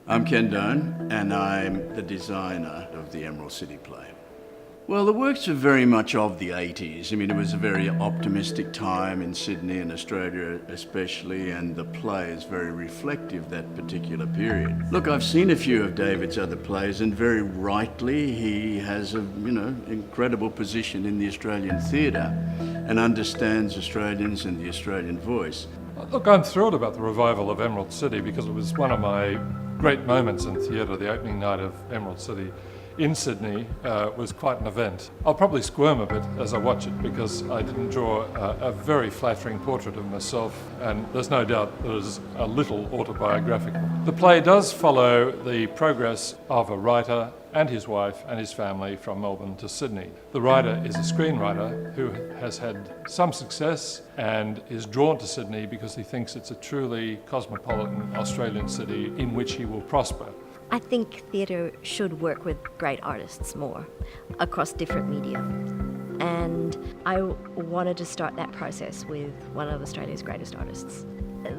I'm Ken Doan, and I'm the designer of the Emerald City play. Well, the works are very much of the 80s. I mean, it was a very optimistic time in Sydney and Australia especially, and the play is very reflective of that particular period. Look, I've seen a few of David's other plays, and very rightly he has a, incredible position in the Australian theatre and understands Australians and the Australian voice. Look, I'm thrilled about the revival of Emerald City because it was one of my great moments in theatre. The opening night of Emerald City in Sydney was quite an event. I'll probably squirm a bit as I watch it because I didn't draw a very flattering portrait of myself, and there's no doubt that it is a little autobiographical. The play does follow the progress of a writer and his wife and his family from Melbourne to Sydney. The writer is a screenwriter who has had some success and is drawn to Sydney because he thinks it's a truly cosmopolitan Australian city in which he will prosper. I think theatre should work with great artists more across different media. And I wanted to start that process with one of Australia's greatest artists.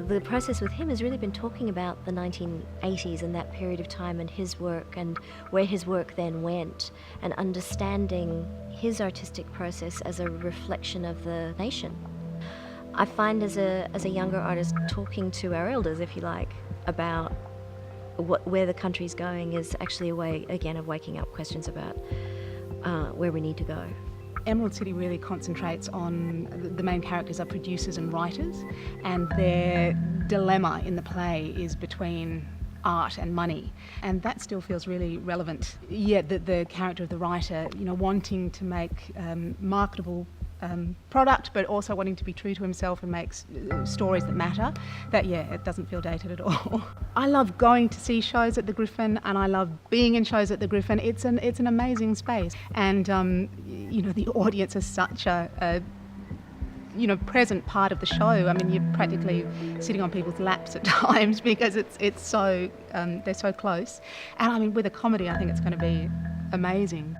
The process with him has really been talking about the 1980s and that period of time and his work and where his work then went, and understanding his artistic process as a reflection of the nation. I find as a younger artist, talking to our elders, if you like, about where the country's going is actually a way, again, of waking up questions about where we need to go. Emerald City really concentrates on the main characters are producers and writers, and their dilemma in the play is between art and money, and that still feels really relevant. Yeah, the character of the writer, wanting to make marketable product, but also wanting to be true to himself and make stories that matter. It doesn't feel dated at all. I love going to see shows at the Griffin, and I love being in shows at the Griffin. It's an amazing space, and the audience is such a present part of the show. I mean, you're practically sitting on people's laps at times because it's so they're so close. And I mean, with a comedy, I think it's going to be amazing.